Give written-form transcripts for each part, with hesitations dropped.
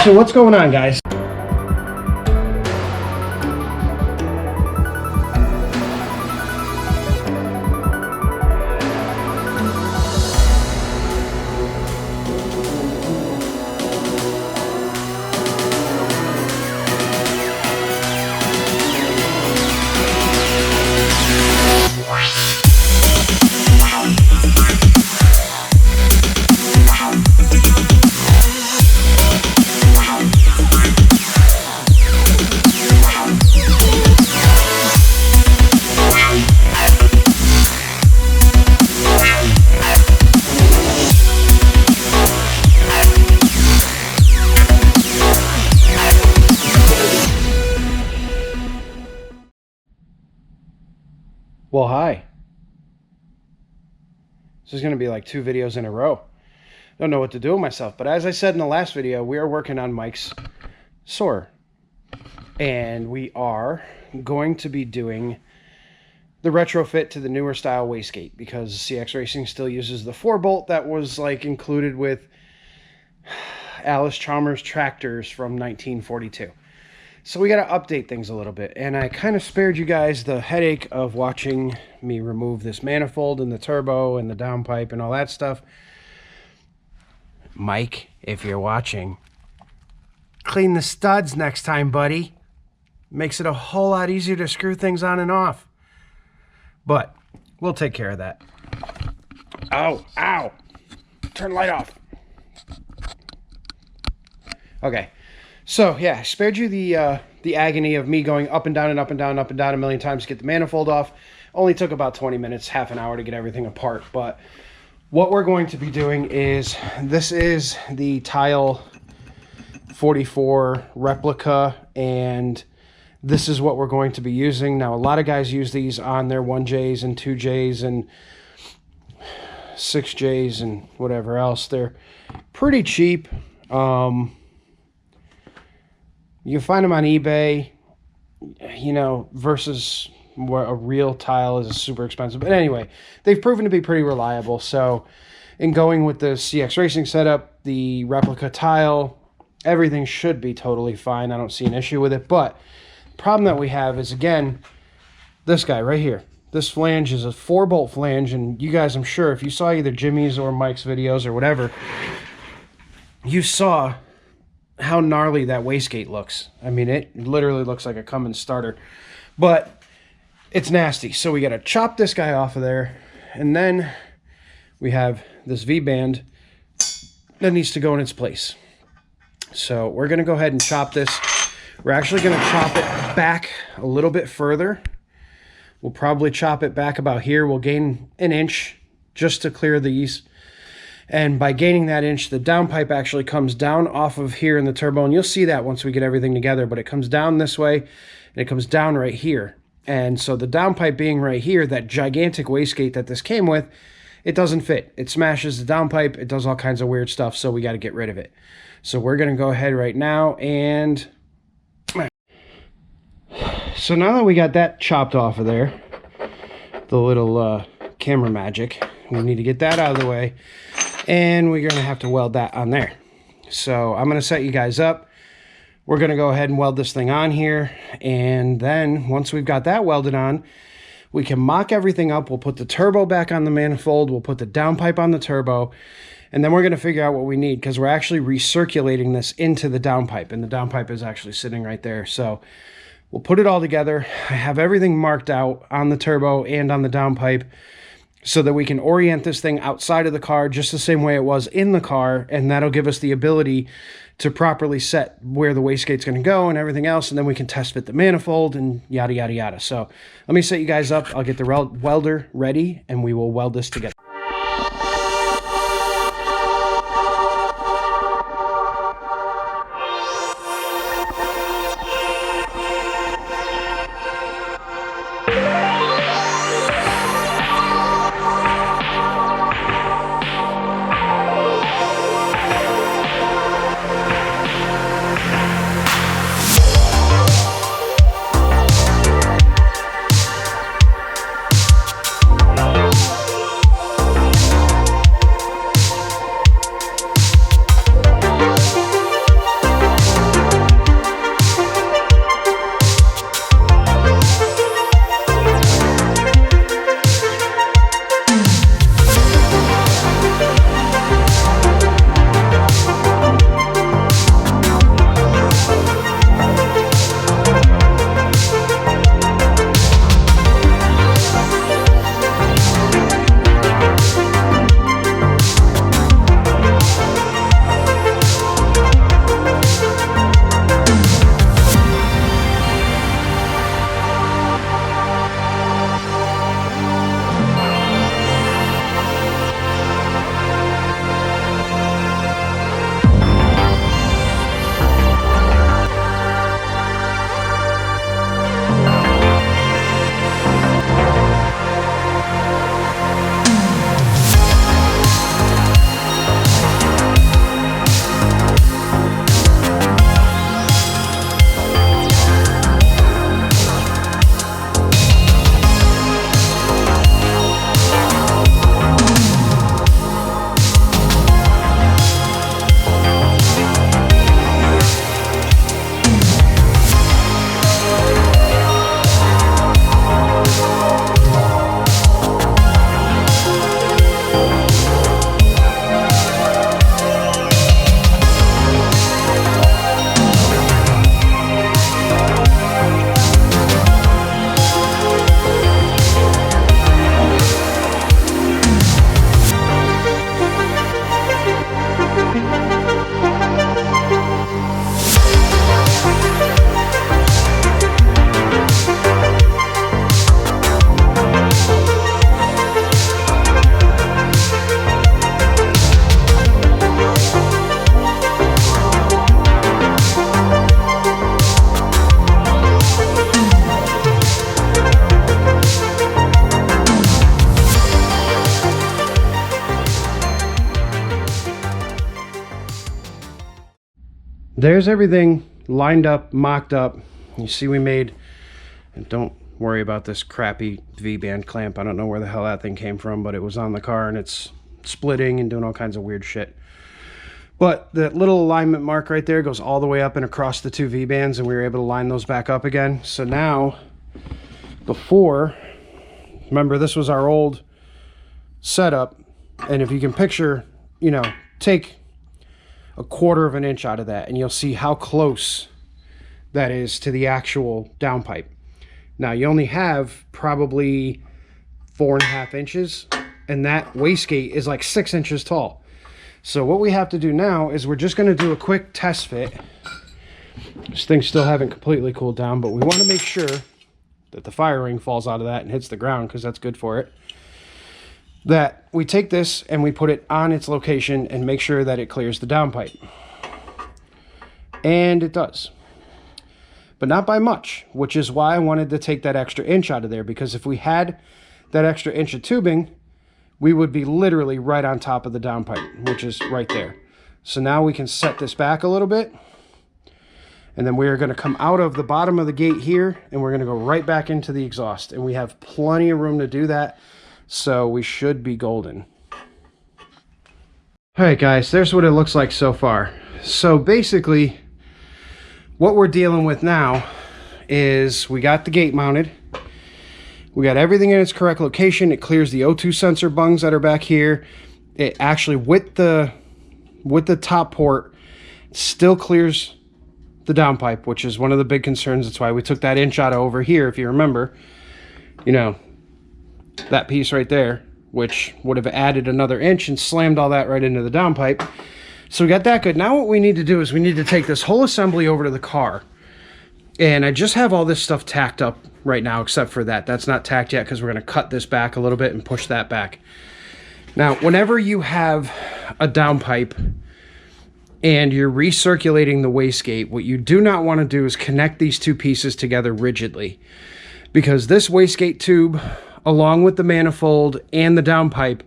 So what's going on, guys? Well, hi. This is going to be like 2 videos in a row. Don't know what to do with myself, but as I said in the last video, we are working on Mike's Soarer. And we are going to be doing the retrofit to the newer style wastegate, because CX Racing still uses the 4-bolt that was like included with Alice Chalmers tractors from 1942. So we got to update things a little bit, and I kind of spared you guys the headache of watching me remove this manifold and the turbo and the downpipe and all that stuff. Mike, if you're watching, clean the studs next time, buddy. Makes it a whole lot easier to screw things on and off. But we'll take care of that. Ow, ow. Turn the light off. Okay. So, yeah, I spared you the agony of me going up and down and up and down, up and down a million times to get the manifold off. Only took about 20 minutes, half an hour to get everything apart. But what we're going to be doing is, this is the Tile 44 replica, and this is what we're going to be using. Now, a lot of guys use these on their 1Js and 2Js and 6Js and whatever else. They're pretty cheap. You find them on eBay, you know, versus where a real tile is super expensive. But anyway, they've proven to be pretty reliable. So in going with the CX Racing setup, the replica tile, everything should be totally fine. I don't see an issue with it. But the problem that we have is, again, this guy right here. This flange is a 4-bolt flange. And you guys, I'm sure, if you saw either Jimmy's or Mike's videos or whatever, you saw how gnarly that wastegate looks. I mean, it literally looks like a Cummins starter, but it's nasty. So we got to chop this guy off of there, and then we have this V-band that needs to go in its place. So we're going to go ahead and chop this. We're actually going to chop it back a little bit further. We'll probably chop it back about here. We'll gain an inch just to clear these. And by gaining that inch, the downpipe actually comes down off of here in the turbo. And you'll see that once we get everything together. But it comes down this way, and it comes down right here. And so the downpipe being right here, that gigantic wastegate that this came with, it doesn't fit. It smashes the downpipe. It does all kinds of weird stuff, so we got to get rid of it. So we're going to go ahead right now and... So now that we got that chopped off of there, the little camera magic, we need to get that out of the way. And we're going to have to weld that on there. So I'm going to set you guys up. We're going to go ahead and weld this thing on here. And then once we've got that welded on, we can mock everything up. We'll put the turbo back on the manifold. We'll put the downpipe on the turbo. And then we're going to figure out what we need, because we're actually recirculating this into the downpipe. And the downpipe is actually sitting right there. So we'll put it all together. I have everything marked out on the turbo and on the downpipe, so that we can orient this thing outside of the car just the same way it was in the car, and that'll give us the ability to properly set where the wastegate's going to go and everything else, and then we can test fit the manifold and yada, yada, yada. So let me set you guys up. I'll get the welder ready, and we will weld this together. there's everything lined up, mocked up. You see we made, and don't worry about this crappy V-band clamp. I don't know where the hell that thing came from, but it was on the car and it's splitting and doing all kinds of weird shit. But that little alignment mark right there goes all the way up and across the two V-bands, and we were able to line those back up again. So now, before, remember this was our old setup, and if you can picture, you know, take a 1/4 of an inch out of that and you'll see how close that is to the actual downpipe. Now you only have probably 4.5 inches, and that wastegate is like 6 inches tall. So what we have to do now is we're just going to do a quick test fit. This thing's still haven't completely cooled down, but we want to make sure that the fire ring falls out of that and hits the ground, because that's good for it. That we take this and we put it on its location and make sure that it clears the downpipe. And it does. But not by much, which is why I wanted to take that extra inch out of there, because if we had that extra inch of tubing, we would be literally right on top of the downpipe, which is right there. So now we can set this back a little bit, and then we are going to come out of the bottom of the gate here, and we're going to go right back into the exhaust, and we have plenty of room to do that, so we should be golden. All right, guys, there's what it looks like so far. So basically, what we're dealing with now is we got the gate mounted. We got everything in its correct location. It clears the O2 sensor bungs that are back here. It actually, with the top port, still clears the downpipe, which is one of the big concerns. That's why we took that inch out of over here, if you remember. You know, that piece right there, which would have added another inch and slammed all that right into the downpipe. So we got that good. Now what we need to do is we need to take this whole assembly over to the car. And I just have all this stuff tacked up right now, except for that. That's not tacked yet because we're going to cut this back a little bit and push that back. Now, whenever you have a downpipe and you're recirculating the wastegate, what you do not want to do is connect these two pieces together rigidly. Because this wastegate tube, along with the manifold and the downpipe,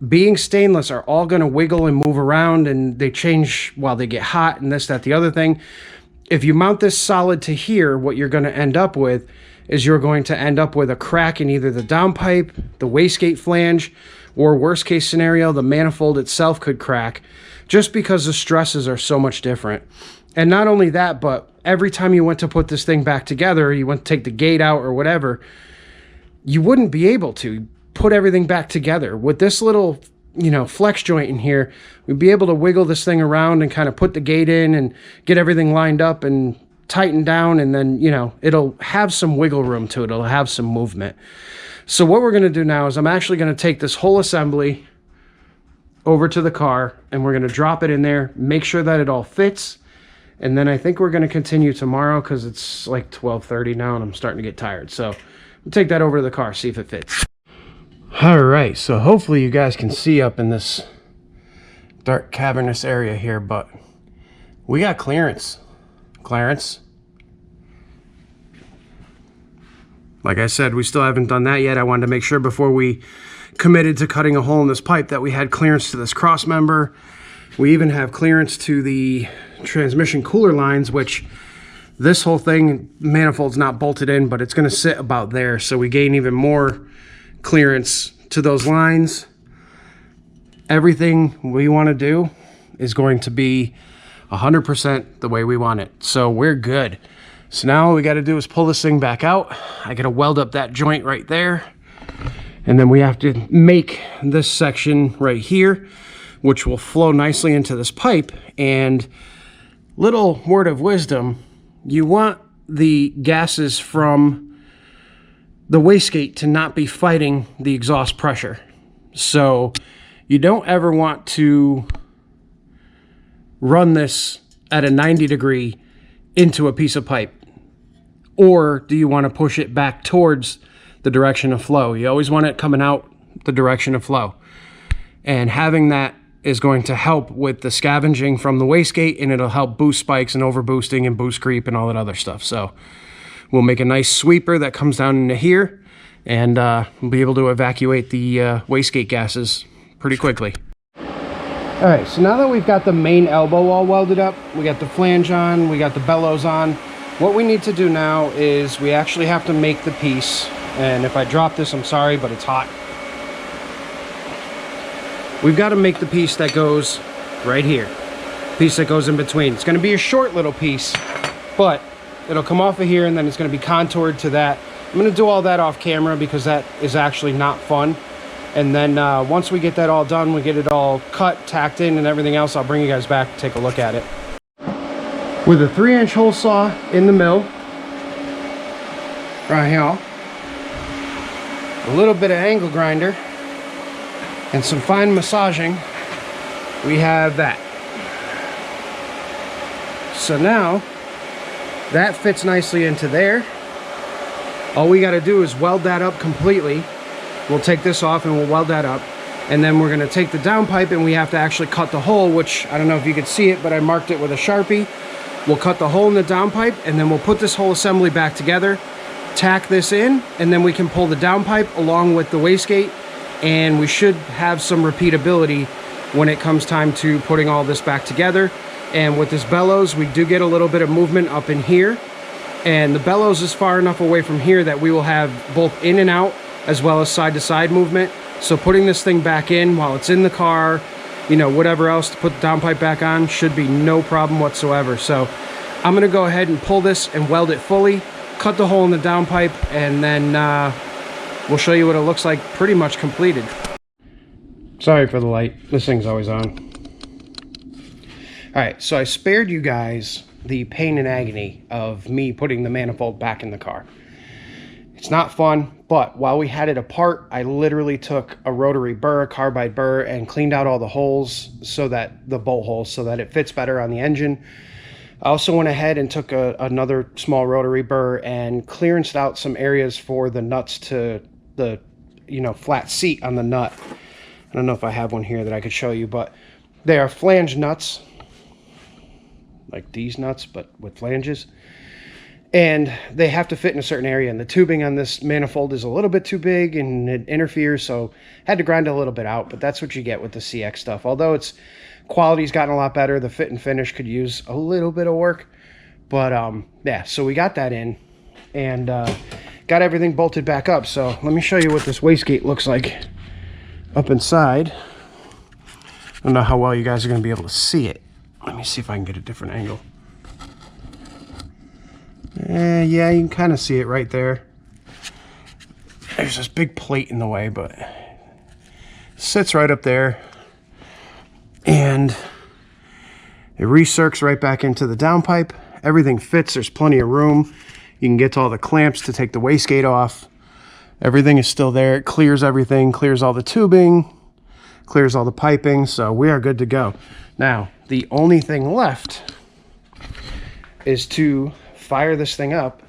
being stainless, are all going to wiggle and move around, and they change while they get hot and this, that, the other thing. If you mount this solid to here, what you're going to end up with is you're going to end up with a crack in either the downpipe, the wastegate flange, or worst case scenario, the manifold itself could crack, just because the stresses are so much different. And not only that, but every time you went to put this thing back together, you went to take the gate out or whatever, you wouldn't be able to put everything back together. With this little, you know, flex joint in here, we'd be able to wiggle this thing around and kind of put the gate in and get everything lined up and tighten down, and then, you know, it'll have some wiggle room to it. It'll have some movement. So what we're going to do now is I'm actually going to take this whole assembly over to the car, and we're going to drop it in there, make sure that it all fits, and then I think we're going to continue tomorrow because it's like 12:30 now and I'm starting to get tired. So we'll take that over to the car, see if it fits. All right, so hopefully you guys can see up in this dark cavernous area here, but we got clearance. Clarence. Like I said, we still haven't done that yet. I wanted to make sure before we committed to cutting a hole in this pipe that we had clearance to this cross member. We even have clearance to the transmission cooler lines, which this whole thing, manifold's not bolted in, but it's going to sit about there, so we gain even more clearance to those lines. Everything we want to do is going to be 100% the way we want it, so we're good. So now all we got to do is pull this thing back out. I got to weld up that joint right there, and then we have to make this section right here, which will flow nicely into this pipe. And little word of wisdom, you want the gases from the wastegate to not be fighting the exhaust pressure. So you don't ever want to run this at a 90 degree into a piece of pipe. Or do you want to push it back towards the direction of flow? You always want it coming out the direction of flow. And having that is going to help with the scavenging from the wastegate, and it'll help boost spikes and overboosting and boost creep and all that other stuff. So we'll make a nice sweeper that comes down into here, and we'll be able to evacuate the wastegate gases pretty quickly. All right, so now that we've got the main elbow all welded up, we got the flange on, we got the bellows on, what we need to do now is we actually have to make the piece. And if I drop this, I'm sorry, but it's hot. We've got to make the piece that goes right here. Piece that goes in between. It's going to be a short little piece, but it'll come off of here and then it's going to be contoured to that. I'm going to do all that off camera because that is actually not fun. And then once we get that all done, we get it all cut, tacked in and everything else, I'll bring you guys back to take a look at it. With a 3-inch hole saw in the mill, right here, a little bit of angle grinder, and some fine massaging, we have that. So now, that fits nicely into there. All we gotta do is weld that up completely. We'll take this off and we'll weld that up. And then we're gonna take the downpipe and we have to actually cut the hole, which I don't know if you could see it, but I marked it with a Sharpie. We'll cut the hole in the downpipe and then we'll put this whole assembly back together, tack this in, and then we can pull the downpipe along with the wastegate, and we should have some repeatability when it comes time to putting all this back together. And with this bellows, we do get a little bit of movement up in here, and the bellows is far enough away from here that we will have both in and out as well as side to side movement. So putting this thing back in while it's in the car, you know, whatever else to put the downpipe back on, should be no problem whatsoever. So I'm gonna go ahead and pull this and weld it fully, cut the hole in the downpipe, and then we'll show you what it looks like pretty much completed. Sorry for the light, this thing's always on. All right, so I spared you guys the pain and agony of me putting the manifold back in the car. It's not fun, but while we had it apart, I literally took a rotary burr, a carbide burr, and cleaned out all the holes, so that the bolt holes, so that it fits better on the engine. I also went ahead and took another small rotary burr and clearanced out some areas for the nuts to the, you know, flat seat on the nut. I don't know if I have one here that I could show you, but they are flange nuts, like these nuts, but with flanges. And they have to fit in a certain area, and the tubing on this manifold is a little bit too big and it interferes, so had to grind a little bit out, but that's what you get with the CX stuff. Although its quality's gotten a lot better, the fit and finish could use a little bit of work. But yeah, so we got that in and got everything bolted back up. So let me show you what this wastegate looks like up inside. I don't know how well you guys are going to be able to see it. Let me see if I can get a different angle. Yeah, you can kind of see it right there. There's this big plate in the way, but it sits right up there. And it recircs right back into the downpipe. Everything fits, there's plenty of room. You can get to all the clamps to take the wastegate off. Everything is still there. It clears everything, clears all the tubing, clears all the piping, so we are good to go. Now, the only thing left is to fire this thing up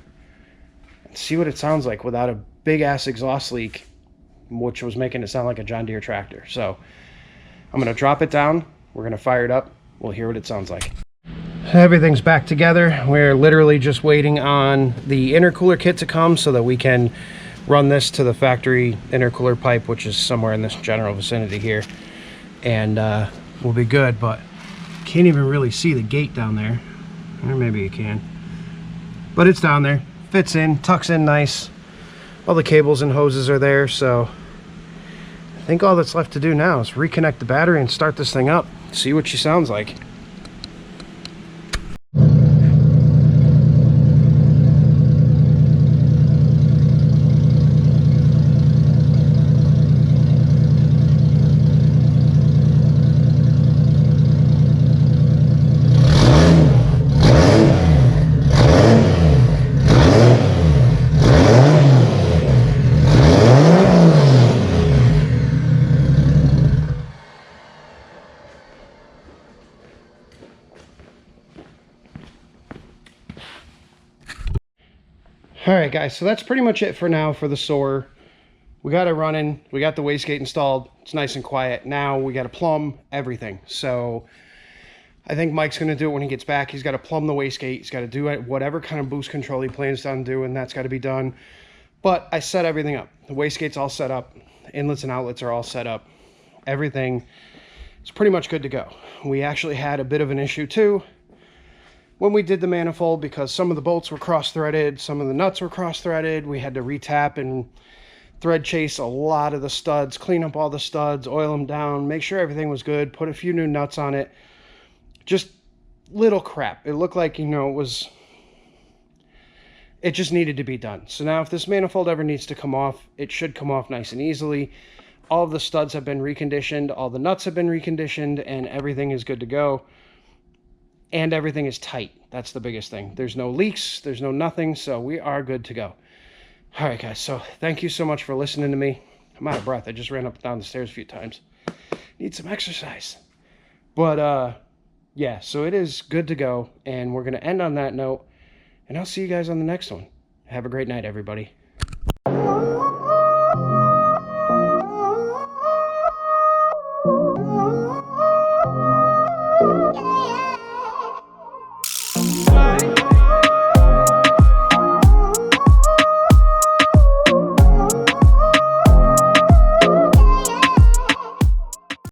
and see what it sounds like without a big ass exhaust leak, which was making it sound like a John Deere tractor. So I'm gonna drop it down, we're gonna fire it up, we'll hear what it sounds like. Everything's back together. We're literally just waiting on the intercooler kit to come so that we can run this to the factory intercooler pipe, which is somewhere in this general vicinity here, and we'll be good. But can't even really see the gate down there, or maybe you can, but it's down there, fits in, tucks in nice. All the cables and hoses are there, so I think all that's left to do now is reconnect the battery and start this thing up, see what she sounds like. All right, guys, so that's pretty much it for now for the Soarer. We got it running, we got the wastegate installed, it's nice and quiet. Now we got to plumb everything. So I think Mike's going to do it when he gets back. He's got to plumb the wastegate, he's got to do whatever kind of boost control he plans on doing, that's got to be done. But I set everything up. The wastegate's all set up, inlets and outlets are all set up. Everything it's pretty much good to go. We actually had a bit of an issue too when we did the manifold, because some of the bolts were cross-threaded, some of the nuts were cross-threaded. We had to retap and thread chase a lot of the studs, clean up all the studs, oil them down, make sure everything was good, put a few new nuts on it. Just little crap. It looked like, you know, it just needed to be done. So now if this manifold ever needs to come off, it should come off nice and easily. All of the studs have been reconditioned, all the nuts have been reconditioned, and everything is good to go. And everything is tight. That's the biggest thing. There's no leaks, there's no nothing, so we are good to go. All right, guys, so thank you so much for listening to me. I'm out of breath. I just ran up and down the stairs a few times. Need some exercise. But, yeah, so it is good to go, and we're going to end on that note, and I'll see you guys on the next one. Have a great night, everybody.